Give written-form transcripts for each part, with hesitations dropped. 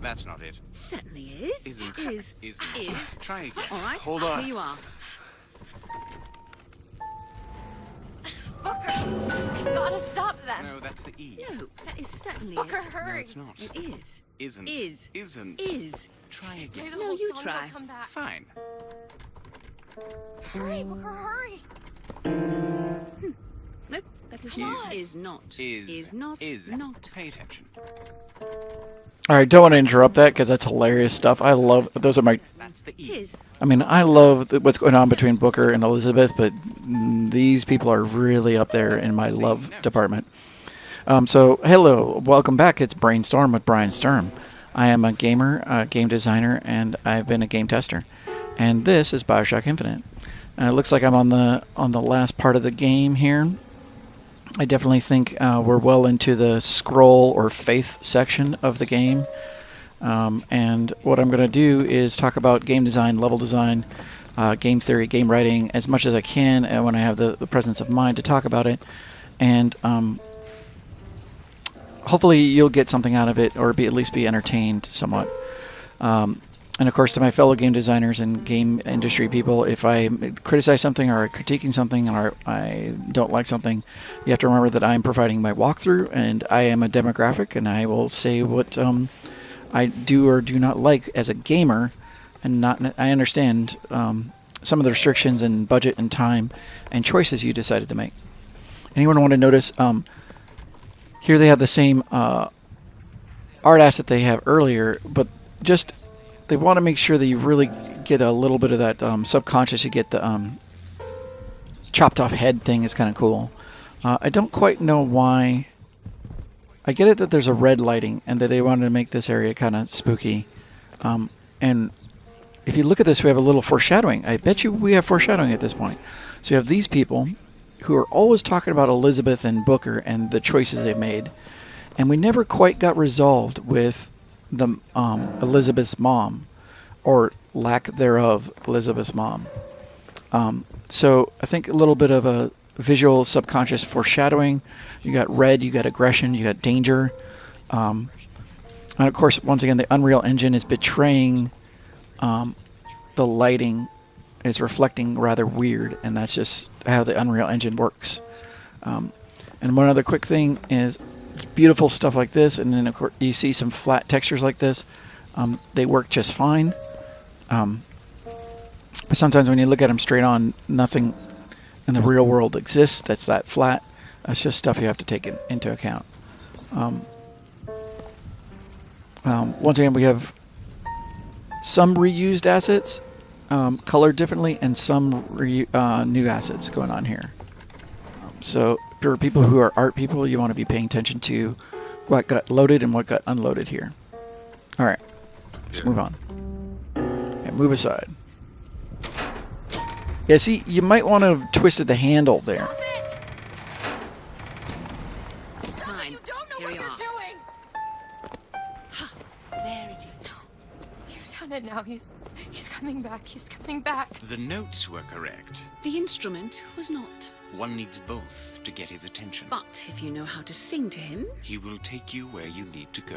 That's not it. Certainly is. Isn't. Is. Try again. All right. Hold on. Here you are. Booker, you've got to stop them. No, that's the E. No, that is certainly Booker, it. No, hurry. it's not. It is. Isn't. Is. Isn't. Is. Try again. Maybe the No, whole you song try. will come back. Fine. Hurry, Booker, hurry. Nope, that is Come not. on. Is not. Is not. is Not. Pay attention. All right, don't want to interrupt that because that's hilarious stuff. I love those. Are my. That's the It E. is. I mean, I love what's going on between Booker and Elizabeth, but these people are really up there in my love department. So, hello, welcome back. It's BrainStorm with Brian Sturm. I am a gamer, a game designer, and I've been a game tester. And this is Bioshock Infinite. It looks like I'm on the last part of the game here. I definitely think we're well into the scroll or faith section of the game. And what I'm going to do is talk about game design, level design, game theory, game writing as much as I can, and when I have the presence of mind to talk about it. And hopefully you'll get something out of it, or at least be entertained somewhat. And of course, to my fellow game designers and game industry people, if I criticize something or critiquing something or I don't like something, you have to remember that I'm providing my walkthrough, and I am a demographic, and I will say what I do or do not like as a gamer, and I understand some of the restrictions and budget and time and choices you decided to make. Anyone want to notice? Here they have the same art asset they have earlier, but just they want to make sure that you really get a little bit of that subconscious. You get the chopped off head thing is kind of cool. I don't quite know why. I get it that there's a red lighting and that they wanted to make this area kind of spooky. And if you look at this, we have a little foreshadowing. I bet you we have foreshadowing at this point. So you have these people who are always talking about Elizabeth and Booker and the choices they've made. And we never quite got resolved with the Elizabeth's mom, or lack thereof, Elizabeth's mom. So I think a little bit of a visual subconscious foreshadowing. You got red, you got aggression, you got danger. And of course, once again, the Unreal Engine is betraying the lighting. Is reflecting rather weird, and that's just how the Unreal Engine works. And one other quick thing is beautiful stuff like this, and then of course you see some flat textures like this. They work just fine. But sometimes when you look at them straight on, nothing in the real world exists that's that flat. That's just stuff you have to take into account. Once again, we have some reused assets, colored differently, and some new assets going on here. So for people who are art people, you want to be paying attention to what got loaded and what got unloaded here. All right, let's move on. Yeah, move aside. Yeah, see, you might want to have twisted the handle there. Stop it! Stop Fine. it! You don't know Here what we you're are. doing! Ha! There it is. You've done it now. He's coming back. He's coming back. The notes were correct. The instrument was not. One needs both to get his attention. But if you know how to sing to him, He will take you where you need to go.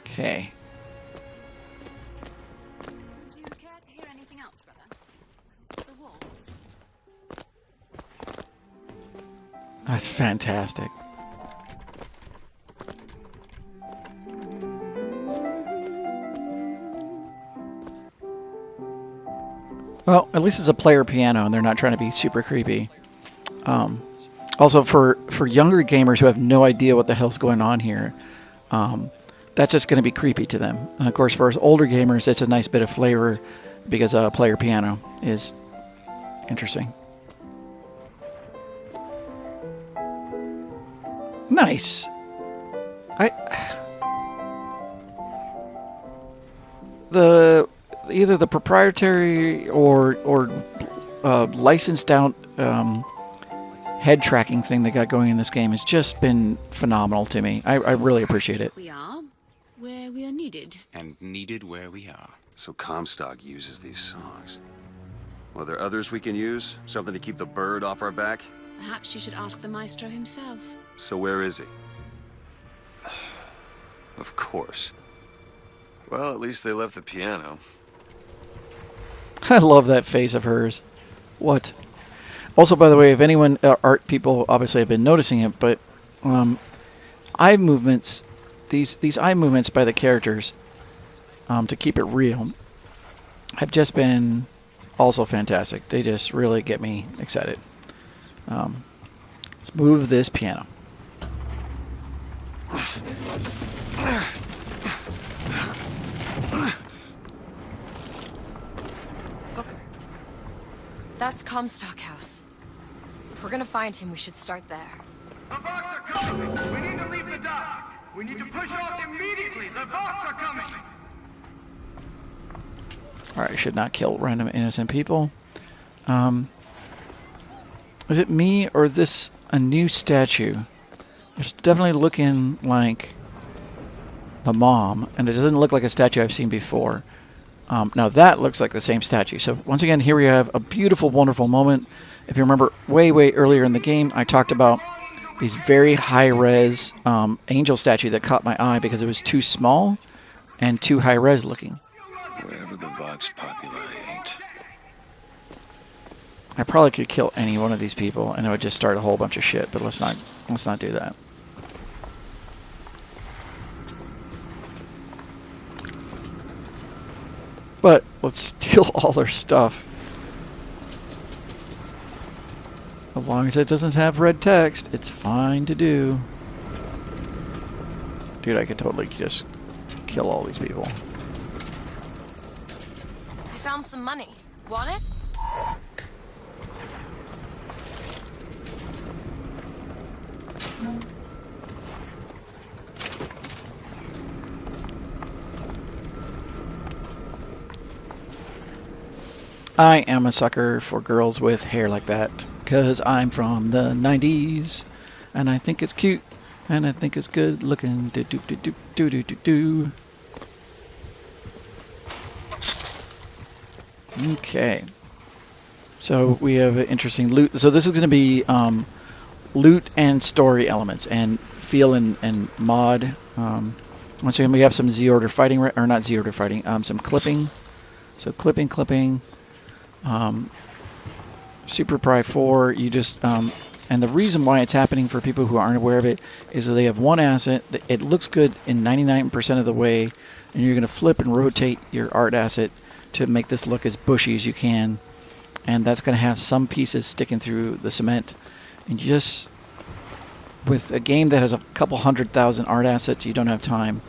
Okay. would you care to hear anything else, brother? It's a waltz. That's fantastic. Well, at least it's a player piano, and they're not trying to be super creepy. Also, for younger gamers who have no idea what the hell's going on here, that's just going to be creepy to them. And of course, for us older gamers, it's a nice bit of flavor because a player piano is interesting. Nice. Either the proprietary or licensed out head tracking thing they got going in this game has just been phenomenal to me. I really appreciate it. We are where we are needed. And needed where we are. So Comstock uses these songs. Are there others we can use? Something to keep the bird off our back? Perhaps you should ask the maestro himself. So where is he? Of course. Well, at least they left the piano. I love that face of hers. What? Also, by the way, if anyone, art people obviously have been noticing it, but eye movements, these eye movements by the characters, to keep it real, have just been also fantastic. They just really get me excited. Let's move this piano. Booker. That's Comstock House. If we're gonna find him, we should start there. The Vox are coming! We need to leave the dock! We need to push off immediately! The Vox are coming! Alright, I should not kill random innocent people. Is it me or is this a new statue? It's definitely looking like the mom, and it doesn't look like a statue I've seen before. Now that looks like the same statue. So once again, here we have a beautiful, wonderful moment. If you remember way earlier in the game, I talked about these very high-res angel statue that caught my eye because it was too small and too high-res looking. Wherever the Vox populi ain't. I probably could kill any one of these people and it would just start a whole bunch of shit, but let's not do that. But let's steal all their stuff. As long as it doesn't have red text, it's fine to do. Dude, I could totally just kill all these people. I found some money. Want it? I am a sucker for girls with hair like that, because I'm from the 90s, and I think it's cute, and I think it's good looking. Do do do do do do do do. Okay. So we have an interesting loot. So this is going to be loot and story elements, and feel and mod. Once again, we have some Z-order fighting, or not Z-order fighting, some clipping. So clipping. Super Pry 4, you just, and the reason why it's happening for people who aren't aware of it is that they have one asset, it looks good in 99% of the way, and you're going to flip and rotate your art asset to make this look as bushy as you can, and that's going to have some pieces sticking through the cement, and just, with a game that has a couple 100,000 art assets, you don't have time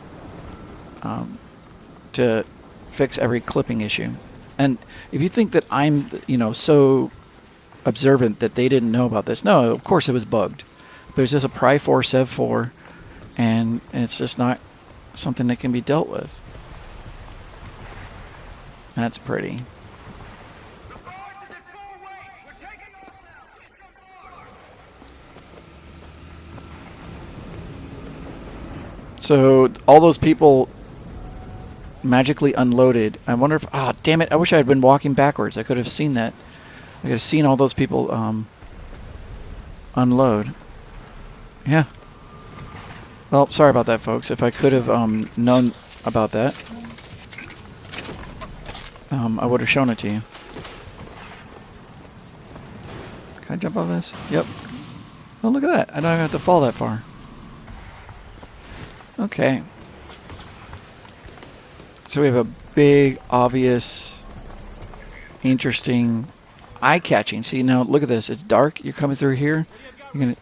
to fix every clipping issue. And if you think that I'm, so observant that they didn't know about this, no, of course it was bugged. There's just a Pry 4, Sev 4, and it's just not something that can be dealt with. That's pretty. The Vox is at full weight! We're taking off now! Hit the floor! So all those people magically unloaded. I wonder if, damn it, I wish I had been walking backwards. I could have seen that. I could have seen all those people unload. Yeah. Well, sorry about that, folks. If I could have known about that, I would have shown it to you. Can I jump off this? Yep. Oh, look at that. I don't have to fall that far. Okay. So we have a big, obvious, interesting, eye-catching. See, now look at this. It's dark. You're coming through here. You're gonna.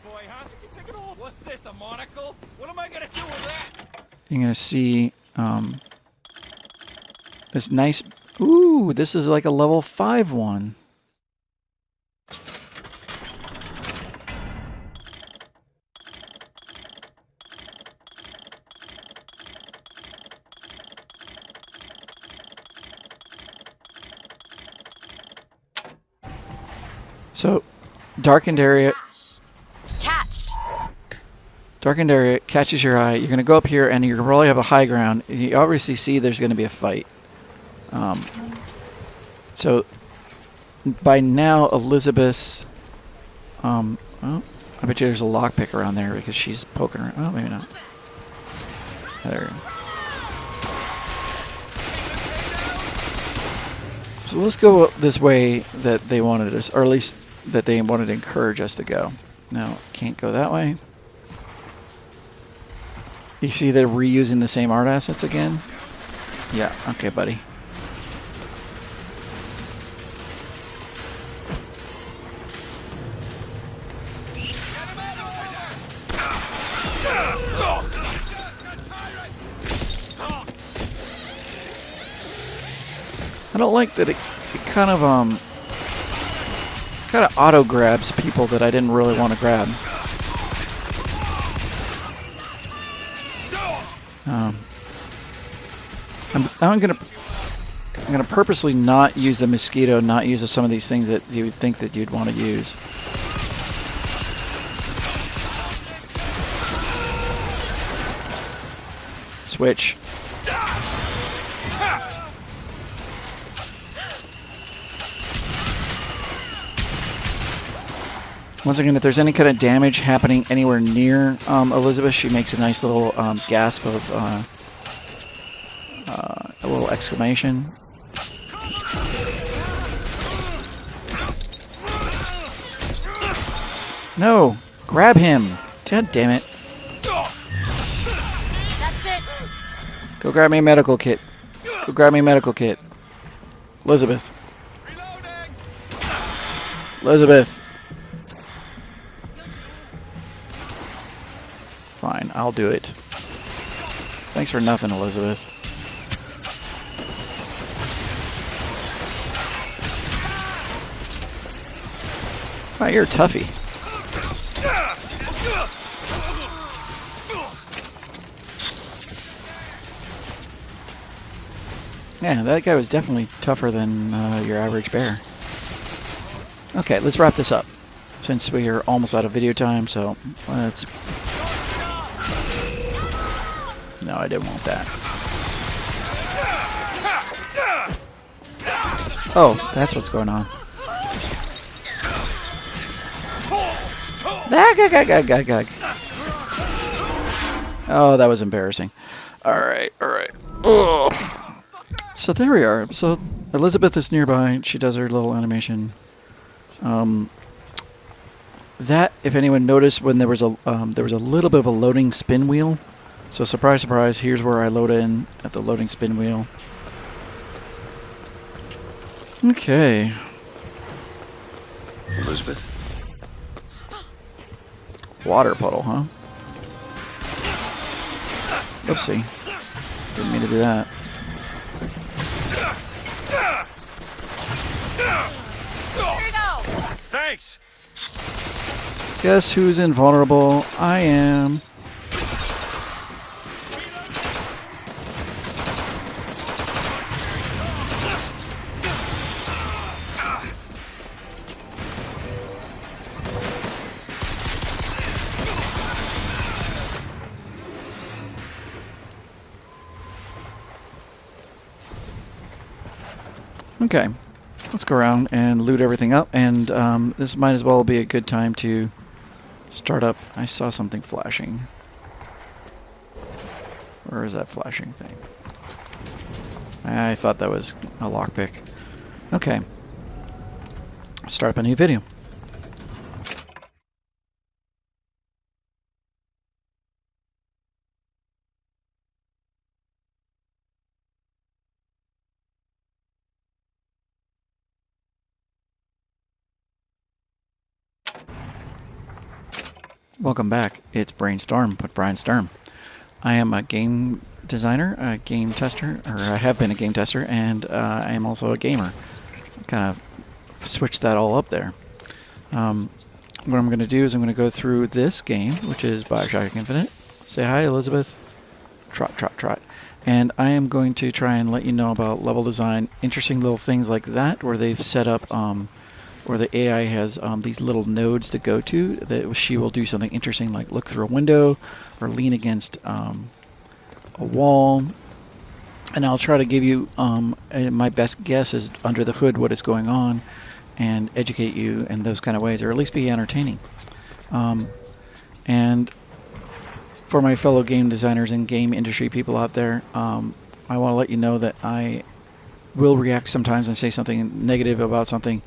What's this, a monocle? What am I gonna do with that? You're gonna see this nice. Ooh, this is like a level 5 one. So, darkened area. Catch! Darkened area catches your eye. You're going to go up here, and you're going to probably have a high ground. You obviously see there's going to be a fight. So, by now, Elizabeth... well, I bet you there's a lockpick around there because she's poking her. Oh, maybe not. There. So let's go this way that they wanted us, or at least that they wanted to encourage us to go. No, can't go that way. You see they're reusing the same art assets again? Yeah, okay, buddy. I don't like that it kind of auto grabs people that I didn't really want to grab. I'm gonna purposely not use the mosquito, not use some of these things that you would think that you'd want to use. Switch. Once again, if there's any kind of damage happening anywhere near Elizabeth, she makes a nice little gasp of a little exclamation. No! Grab him! God damn it. That's it. Go grab me a medical kit. Go grab me a medical kit. Elizabeth. Elizabeth. Fine, I'll do it. Thanks for nothing, Elizabeth. Wow, you're a toughie. Yeah, that guy was definitely tougher than your average bear. Okay, let's wrap this up. Since we are almost out of video time, so let's... No, I didn't want that. Oh, that's what's going on. Oh, that was embarrassing. Alright, alright. So there we are. So Elizabeth is nearby. She does her little animation. That, if anyone noticed, when there was a little bit of a loading spin wheel. So surprise, surprise, here's where I load in at the loading spin wheel. Okay. Elizabeth? Water puddle, huh? Oopsie. Didn't mean to do that. Here you go. Thanks! Guess who's invulnerable? I am. Okay, let's go around and loot everything up, and this might as well be a good time to start up. I saw something flashing. Where is that flashing thing? I thought that was a lockpick. Okay, start up a new video. Welcome back. It's BrainStorm with Brian Sturm. I am a game designer, a game tester, or I have been a game tester, and I am also a gamer. Kind of switched that all up there. What I'm going to do is I'm going to go through this game, which is Bioshock Infinite. Say hi, Elizabeth. Trot, trot, trot. And I am going to try and let you know about level design, interesting little things like that, where they've set up... where the AI has these little nodes to go to, that she will do something interesting like look through a window or lean against a wall. And I'll try to give you my best guess is under the hood what is going on and educate you in those kind of ways, or at least be entertaining. And for my fellow game designers and game industry people out there, I want to let you know that I will react sometimes and say something negative about something,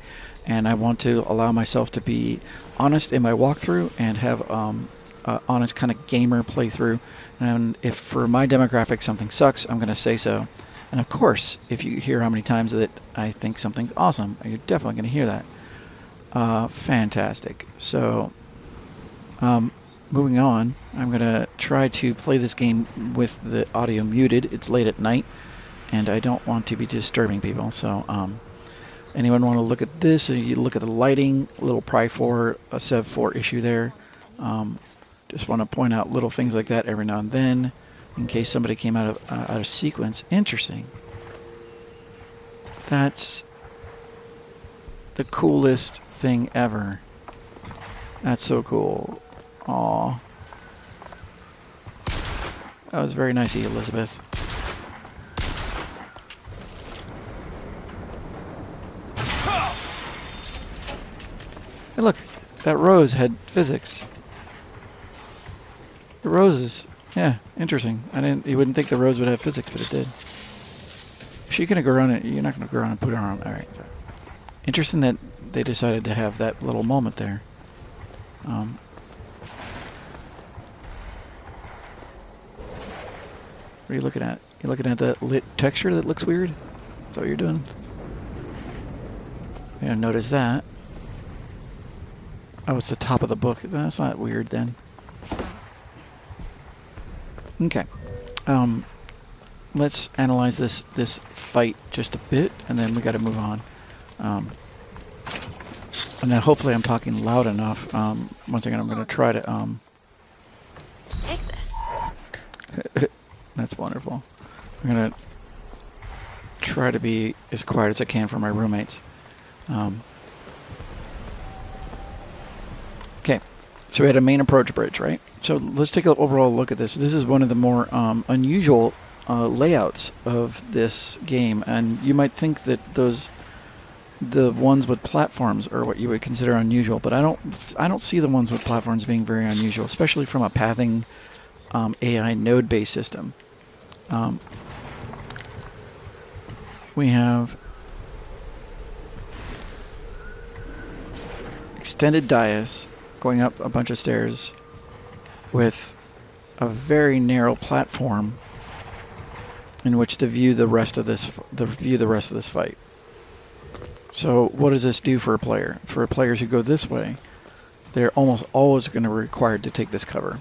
and I want to allow myself to be honest in my walkthrough and have an honest kind of gamer playthrough. And if for my demographic something sucks, I'm going to say so. And of course, if you hear how many times that I think something's awesome, you're definitely going to hear that. Fantastic. So, moving on, I'm going to try to play this game with the audio muted. It's late at night, and I don't want to be disturbing people. So, anyone want to look at this? You look at the lighting, a little a Sev 4 issue there. Just want to point out little things like that every now and then, in case somebody came out of sequence. Interesting. That's the coolest thing ever. That's so cool. Aw. That was very nice of you, Elizabeth. Hey, look, that rose had physics. The roses, yeah, interesting. You wouldn't think the rose would have physics, but it did. She gonna go around it. You're not gonna go around and put her on. All right. Interesting that they decided to have that little moment there. What are you looking at? You looking at that lit texture that looks weird? Is that what you're doing? You don't notice that. Oh, it's the top of the book. That's not weird then. Okay. Let's analyze this fight just a bit, and then we got to move on. And then hopefully I'm talking loud enough. Once again, I'm going to try to... Take this. That's wonderful. I'm going to try to be as quiet as I can for my roommates. Okay. So we had a main approach bridge, right? So let's take an overall look at this. This is one of the more unusual layouts of this game, and you might think that the ones with platforms are what you would consider unusual, but I don't see the ones with platforms being very unusual, especially from a pathing AI node-based system. We have extended dais going up a bunch of stairs with a very narrow platform in which to view the rest of this fight. So what does this do for a player? For players who go this way, they're almost always going to be required to take this cover.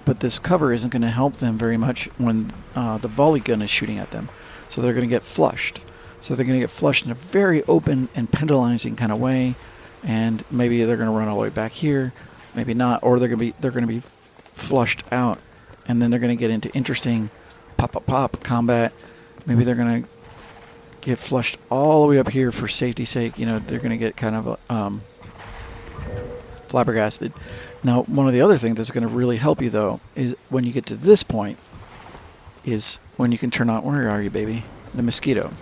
But this cover isn't going to help them very much when the volley gun is shooting at them. So they're going to get flushed. So they're going to get flushed in a very open and pendulizing kind of way, and maybe they're going to run all the way back here, maybe not, or they're going to be flushed out, and then they're going to get into interesting pop combat. Maybe they're going to get flushed all the way up here for safety's sake. You know, they're going to get kind of flabbergasted. Now, one of the other things that's going to really help you, though, is when you get to this point, is when you can turn on, where are you, baby? The mosquito.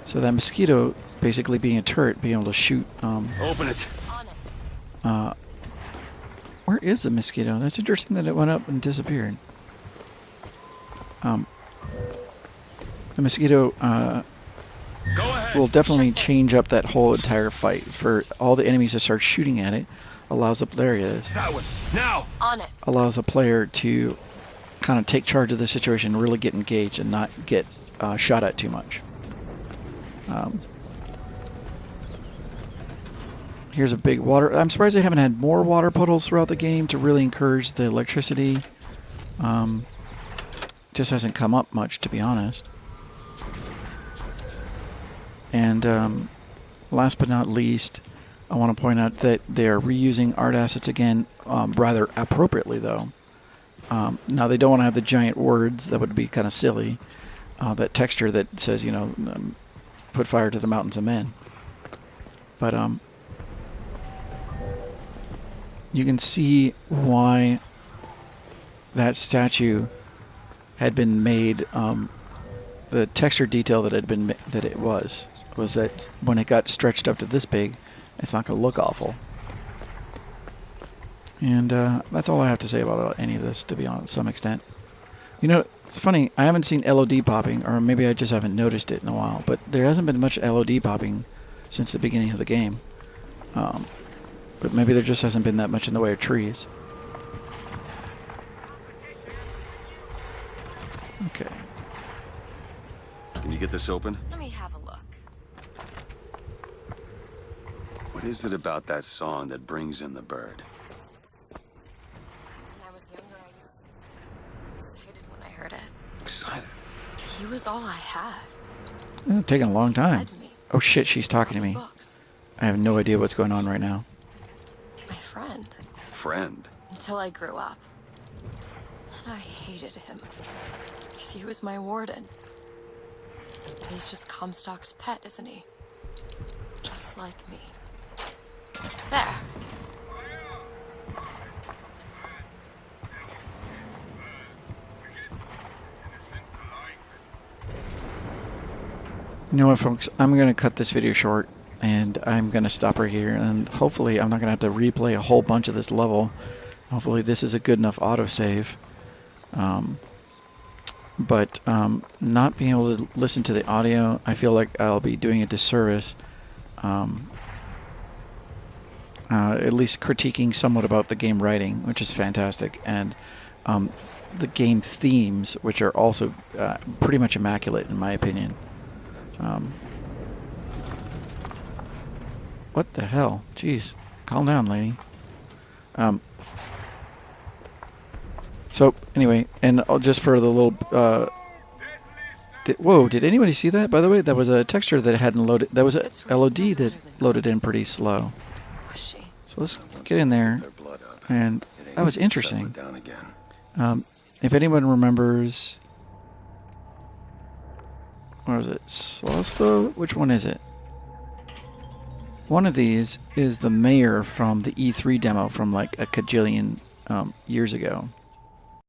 So that mosquito, basically being a turret, being able to shoot. Open it. Where is the mosquito? That's interesting that it went up and disappeared. The mosquito will definitely change up that whole entire fight. For all the enemies to start shooting at it, there he is. That one. Now. On it. Allows the player to kind of take charge of the situation, really get engaged, and not get shot at too much. Here's a big water. I'm surprised they haven't had more water puddles throughout the game to really encourage the electricity. Just hasn't come up much, to be honest. And last but not least, I want to point out that they're reusing art assets again, rather appropriately, though. Now, they don't want to have the giant words. That would be kind of silly. That texture that says, put fire to the mountains of men. But you can see why that statue had been made. The texture detail that it was that when it got stretched up to this big, it's not going to look awful. And that's all I have to say about any of this, to be honest, to some extent. You know, it's funny, I haven't seen LOD popping, or maybe I just haven't noticed it in a while, but there hasn't been much LOD popping since the beginning of the game. But maybe there just hasn't been that much in the way of trees. Okay. Can you get this open? Let me have a look. What is it about that song that brings in the bird? When I was younger, I was excited when I heard it. Excited. He was all I had. It's taking a long time. Led me. Oh shit, she's talking to me. Books. I have no idea what's going on right now. My friend. Friend? Until I grew up. And I hated him. Because he was my warden. He's just Comstock's pet, isn't he? Just like me. There. You know what, folks? I'm going to cut this video short, and I'm going to stop right here, and hopefully I'm not going to have to replay a whole bunch of this level. Hopefully this is a good enough autosave. But not being able to listen to the audio, I feel like I'll be doing a disservice. At least critiquing somewhat about the game writing, which is fantastic, and the game themes, which are also pretty much immaculate in my opinion. What the hell? Jeez. Calm down, lady. So, anyway, and just for the little... whoa, did anybody see that? By the way, that was a texture that hadn't loaded... That was a LOD that loaded in pretty slow. So let's get in there. And that was interesting. If anyone remembers... What is it? Slosto? Which one is it? One of these is the mayor from the E3 demo from like a kajillion years ago.